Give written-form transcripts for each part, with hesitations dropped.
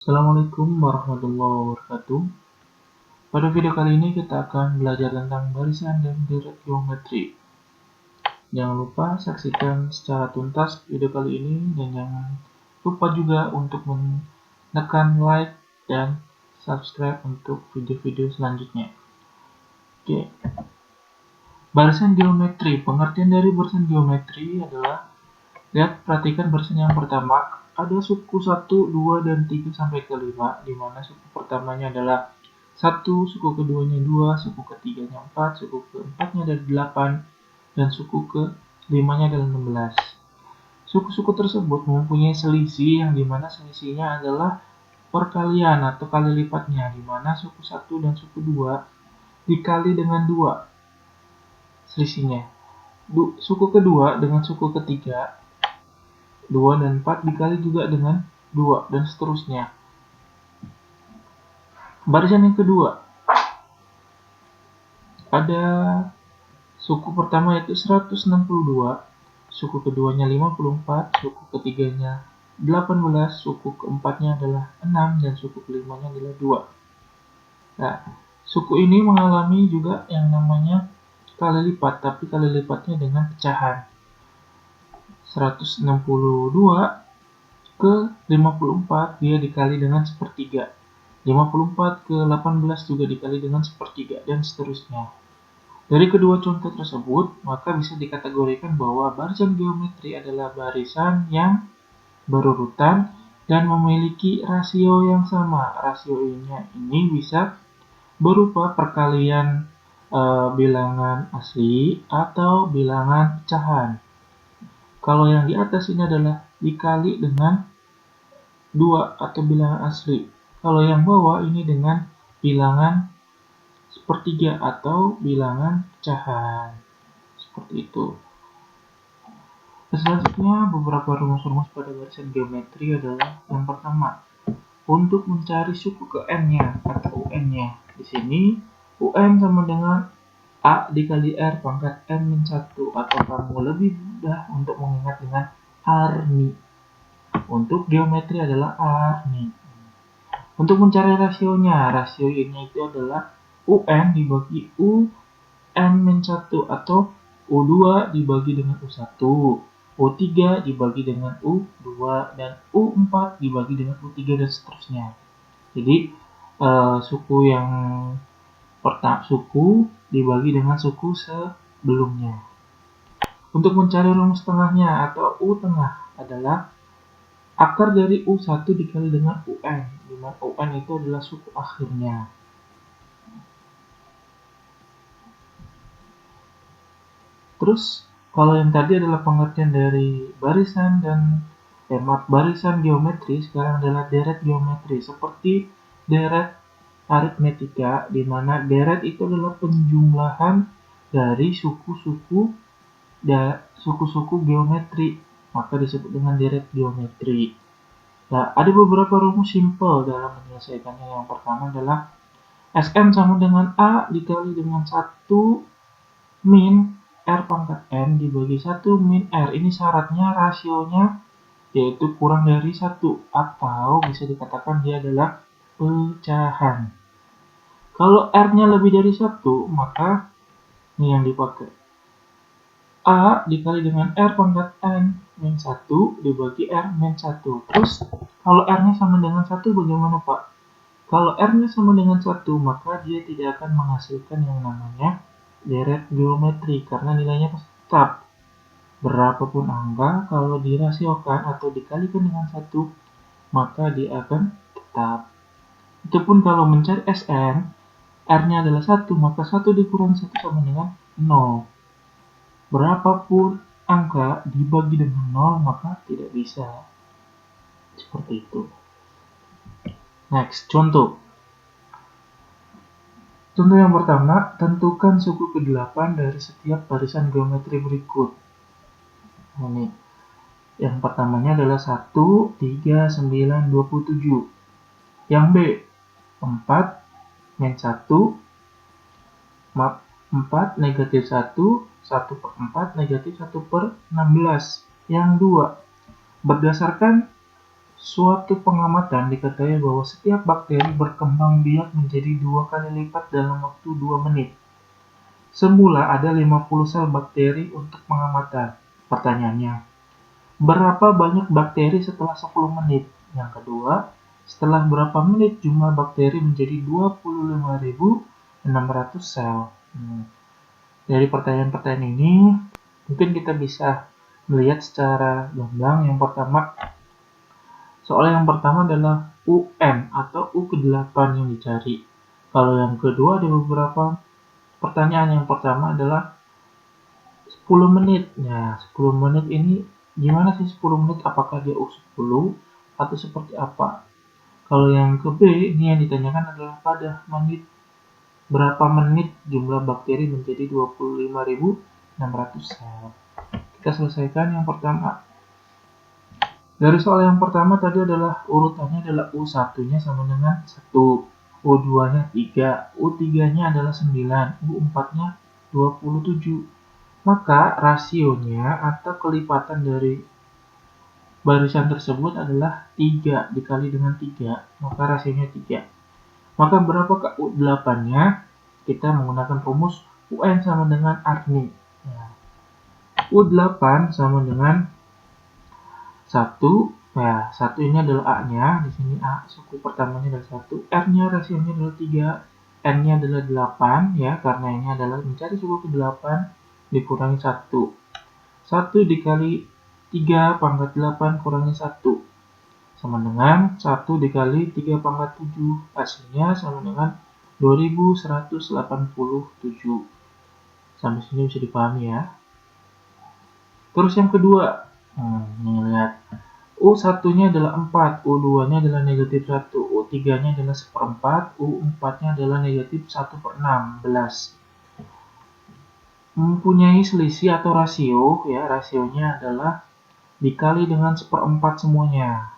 Assalamualaikum warahmatullahi wabarakatuh. Pada video kali ini kita akan belajar tentang barisan dan deret geometri. Jangan lupa saksikan secara tuntas video kali ini dan jangan lupa juga untuk menekan like dan subscribe untuk video-video selanjutnya. Oke. Barisan geometri. Pengertian dari barisan geometri adalah perhatikan barisan yang pertama. Ada suku 1, 2, dan 3 sampai ke 5, di mana suku pertamanya adalah 1, suku keduanya 2, suku ketiganya 4, suku keempatnya ada 8, dan suku ke-5-nya adalah 16. Suku-suku tersebut mempunyai selisih yang dimana selisihnya adalah perkalian atau kali lipatnya, di mana suku 1 dan suku 2 dikali dengan 2 selisihnya. Suku kedua dengan suku ketiga 2 dan 4 dikali juga dengan 2, dan seterusnya. Barisan yang kedua, ada suku pertama yaitu 162, suku keduanya 54, suku ketiganya 18, suku keempatnya adalah 6, dan suku kelimanya adalah 2. Nah, suku ini mengalami juga yang namanya kali lipat, tapi kali lipatnya dengan pecahan. 162 ke 54 dia dikali dengan sepertiga. 54 ke 18 juga dikali dengan sepertiga, dan seterusnya. Dari kedua contoh tersebut, maka bisa dikategorikan bahwa barisan geometri adalah barisan yang berurutan dan memiliki rasio yang sama. Rasionya ini bisa berupa perkalian bilangan asli atau bilangan pecahan. Kalau yang di atas ini adalah dikali dengan 2 atau bilangan asli. Kalau yang bawah ini dengan bilangan sepertiga atau bilangan pecahan. Seperti itu. Selanjutnya, beberapa rumus-rumus pada barisan geometri adalah yang pertama, untuk mencari suku ke n-nya atau un-nya. Di sini un sama dengan A dikali R pangkat N-1, atau kamu lebih mudah untuk mengingat dengan Arni. Untuk geometri adalah Arni. Untuk mencari rasionya itu adalah UN dibagi UN-1, atau U2 dibagi dengan U1, U3 dibagi dengan U2, dan U4 dibagi dengan U3, dan seterusnya. Jadi, suku yang suku dibagi dengan suku sebelumnya. Untuk mencari rumus tengahnya atau U tengah adalah akar dari U1 dikali dengan UN, di mana UN itu adalah suku akhirnya. Terus, kalau yang tadi adalah pengertian dari barisan dan barisan geometri, sekarang adalah deret geometri, seperti deret aritmetika, di mana deret itu adalah penjumlahan dari suku-suku geometri, maka disebut dengan deret geometri. Nah, ada beberapa rumus simpel dalam menyelesaikannya. Yang pertama adalah Sm sama dengan A dikali dengan 1 min R pangkat N dibagi 1 min R. Ini syaratnya rasionya yaitu kurang dari 1, atau bisa dikatakan dia adalah pecahan. Kalau R-nya lebih dari 1, maka ini yang dipakai. A dikali dengan R pangkat N min 1 dibagi R min 1. Terus, kalau R-nya sama dengan 1 bagaimana, Pak? Kalau R-nya sama dengan 1, maka dia tidak akan menghasilkan yang namanya deret geometri, karena nilainya tetap. Berapapun angka, kalau dirasiokan atau dikalikan dengan 1, maka dia akan tetap. Itu pun kalau mencari Sn, R-nya adalah 1, maka 1 dikurang 1 sama dengan 0. Berapapun angka dibagi dengan 0, maka tidak bisa. Seperti itu. Next, contoh. Contoh yang pertama, tentukan suku ke-8 dari setiap barisan geometri berikut. Ini. Yang pertamanya adalah 1, 3, 9, 27. Yang B, 4, min 1, 4, negatif 1, 1 per 4, negatif 1 per 16. Yang 2, berdasarkan Suatu pengamatan diketahui bahwa setiap bakteri berkembang biak menjadi 2 kali lipat dalam waktu 2 menit. Semula ada 50 sel bakteri untuk pengamatan. Pertanyaannya, berapa banyak bakteri setelah 10 menit? Yang kedua, setelah berapa menit jumlah bakteri menjadi 25.600 sel? Dari pertanyaan-pertanyaan ini, mungkin kita bisa melihat secara gamblang. Yang pertama, soal yang pertama adalah UN atau U ke-8 yang dicari. Kalau yang kedua ada beberapa pertanyaan. Yang pertama adalah 10 menit. Nah, 10 menit ini gimana sih 10 menit? Apakah dia U10 atau seperti apa? Kalau yang ke B, ini yang ditanyakan adalah pada menit berapa menit jumlah bakteri menjadi 25.600 sel. Kita selesaikan yang pertama. Dari soal yang pertama tadi adalah urutannya adalah U1-nya sama dengan 1, U2-nya 3, U3-nya adalah 9, U4-nya 27. Maka rasionya atau kelipatan dari barisan tersebut adalah 3 dikali dengan 3, maka rasionya 3. Maka berapakah U8-nya? Kita menggunakan rumus UN sama dengan Arni. Nah, U8 sama dengan 1, ya 1 ini adalah A-nya, di sini A suku pertamanya adalah 1, R-nya rasionya adalah 3, N-nya adalah 8, ya karena ini adalah mencari suku ke-8 dikurangi 1. 1 dikali 3 pangkat 8 kurangi 1 sama dengan 1 dikali 3 pangkat 7, hasilnya sama dengan 2187. Sampai sini bisa dipahami ya. Terus yang kedua, ini lihat. U1-nya adalah 4, U2-nya adalah negatif 1, U3-nya adalah 1/4, U4-nya adalah negatif 1/16. Mempunyai selisih atau rasio, ya rasionya adalah dikali dengan 1/4 semuanya.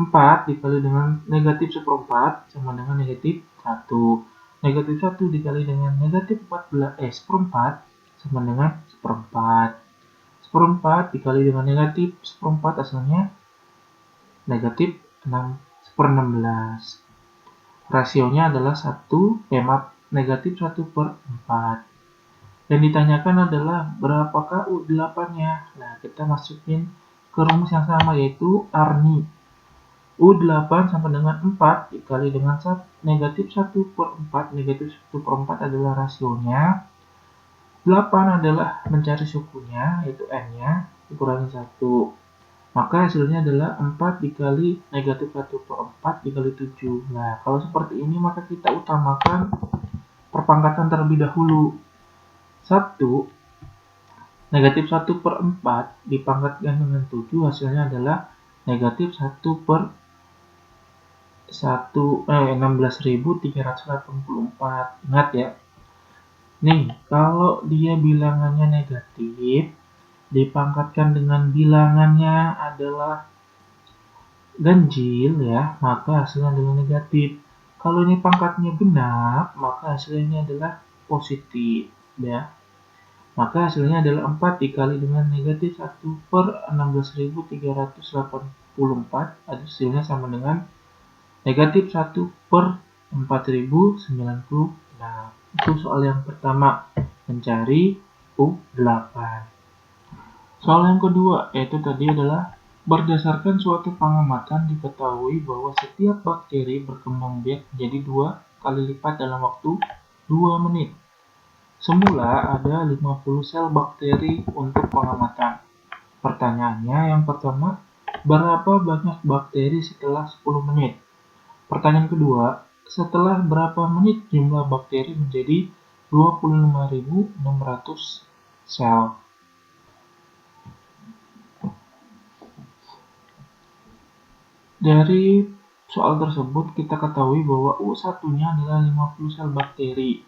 4 dikali dengan negatif 1/4 sama dengan negatif 1. Negatif 1 dikali dengan negatif 1/4 sama dengan 1/4. 1/4 dikali dengan negatif 1/4 hasilnya negatif 1/16. Rasionya adalah negatif 1/4. Dan ditanyakan adalah berapakah U8-nya. Nah, kita masukin ke rumus yang sama yaitu Arni. U8 sama dengan 4 dikali dengan negatif 1/4. Negatif 1/4 adalah rasionya. 8 adalah mencari sukunya, yaitu N-nya, dikurangi 1. Maka hasilnya adalah 4 dikali negatif 1/4 dikali 7. Nah, kalau seperti ini maka kita utamakan perpangkatan terlebih dahulu. 1 negatif 1/4 dipangkatkan dengan 7 hasilnya adalah negatif 16.384. Ingat ya. Nih, kalau dia bilangannya negatif dipangkatkan dengan bilangannya adalah ganjil ya, maka hasilnya adalah negatif. Kalau ini pangkatnya genap, maka hasilnya adalah positif ya. Maka hasilnya adalah 4 dikali dengan negatif 1/16.384, hasilnya sama dengan negatif 1/4090. Nah, itu soal yang pertama, mencari U8. Soal yang kedua, yaitu tadi adalah berdasarkan suatu pengamatan diketahui bahwa setiap bakteri berkembang biak menjadi 2 kali lipat dalam waktu 2 menit. Semula ada 50 sel bakteri untuk pengamatan. Pertanyaannya yang pertama, berapa banyak bakteri setelah 10 menit? Pertanyaan kedua, setelah berapa menit jumlah bakteri menjadi 25.600 sel? Dari soal tersebut kita ketahui bahwa U1-nya adalah 50 sel bakteri.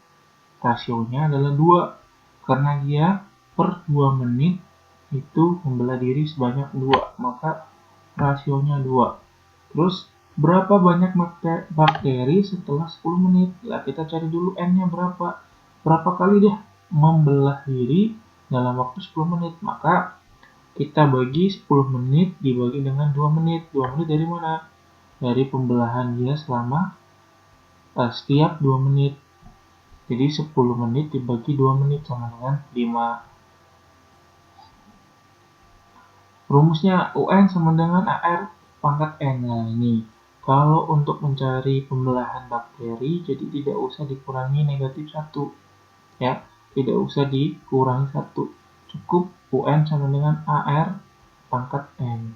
Rasionya adalah 2, karena dia per 2 menit itu membelah diri sebanyak 2, maka rasionya 2. Terus berapa banyak bakteri setelah 10 menit? Nah, kita cari dulu N-nya berapa. Berapa kali dia membelah diri dalam waktu 10 menit? Maka kita bagi 10 menit dibagi dengan 2 menit. 2 menit dari mana? Dari pembelahan dia selama setiap 2 menit. Jadi 10 menit dibagi 2 menit sama dengan 5. Rumusnya UN sama dengan AR pangkat N. Nah ini, kalau untuk mencari pembelahan bakteri, jadi tidak usah dikurangi negatif 1. Ya, tidak usah dikurangi 1. Cukup UN sama dengan AR pangkat N.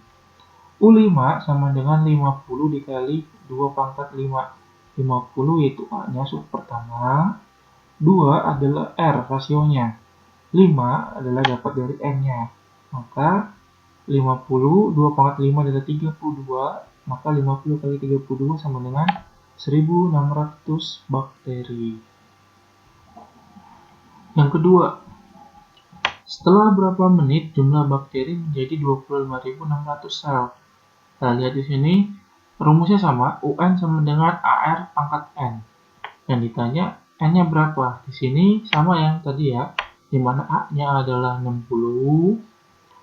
U5 sama dengan 50 dikali 2 pangkat 5. 50 yaitu A-nya sub pertama. 2 adalah R rasionya. 5 adalah dapat dari N-nya. Maka 50, 2 pangkat 5 adalah 32, maka 50 kali 32 sama dengan 1600 bakteri. Yang kedua, setelah berapa menit jumlah bakteri menjadi 25.600 sel. Nah, lihat di sini, rumusnya sama, UN sama dengan AR pangkat N. Yang ditanya, N-nya berapa? Di sini sama yang tadi ya, di mana A-nya adalah 60,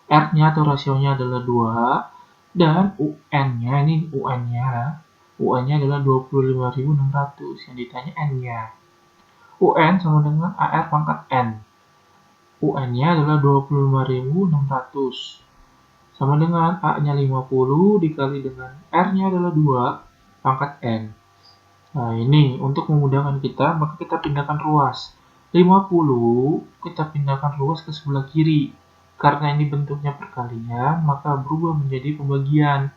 R-nya atau rasionya adalah 2, dan UN-nya, ini UN-nya adalah 25.600, yang ditanya N-nya. UN sama dengan AR pangkat N. UN-nya adalah 25.600. Sama dengan A-nya 50 dikali dengan R-nya adalah 2 pangkat N. Nah ini, untuk memudahkan kita, maka kita pindahkan ruas. 50 kita pindahkan ruas ke sebelah kiri. Karena ini bentuknya perkalian, maka berubah menjadi pembagian.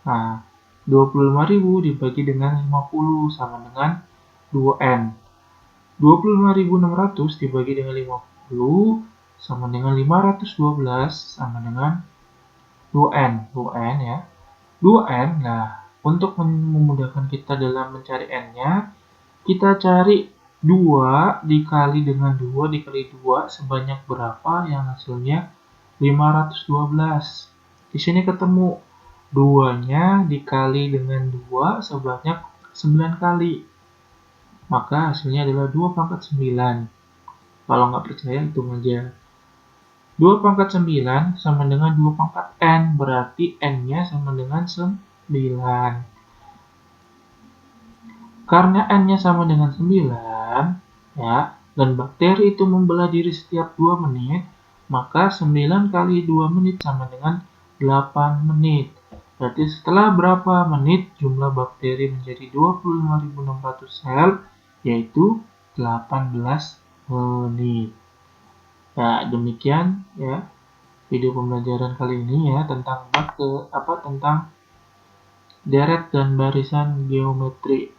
Nah, 25.000 dibagi dengan 50 sama dengan 2N. 25.600 dibagi dengan 50 sama dengan 512 sama dengan 2N. 2N ya. 2N, nah, untuk memudahkan kita dalam mencari N-nya, kita cari 2 dikali dengan 2 dikali 2 sebanyak berapa, yang hasilnya 512. Di sini ketemu 2-nya dikali dengan 2 sebanyak 9 kali. Maka hasilnya adalah 2 pangkat 9. Kalau nggak percaya, hitung aja. 2 pangkat 9 sama dengan 2 pangkat N, berarti N-nya sama dengan 9. Karena N-nya sama dengan 9, ya, dan bakteri itu membelah diri setiap 2 menit, maka 9 kali 2 menit sama dengan 8 menit. Berarti setelah berapa menit jumlah bakteri menjadi 25.600 sel, yaitu 18 menit. Ya, demikian ya video pembelajaran kali ini ya tentang tentang deret dan barisan geometri.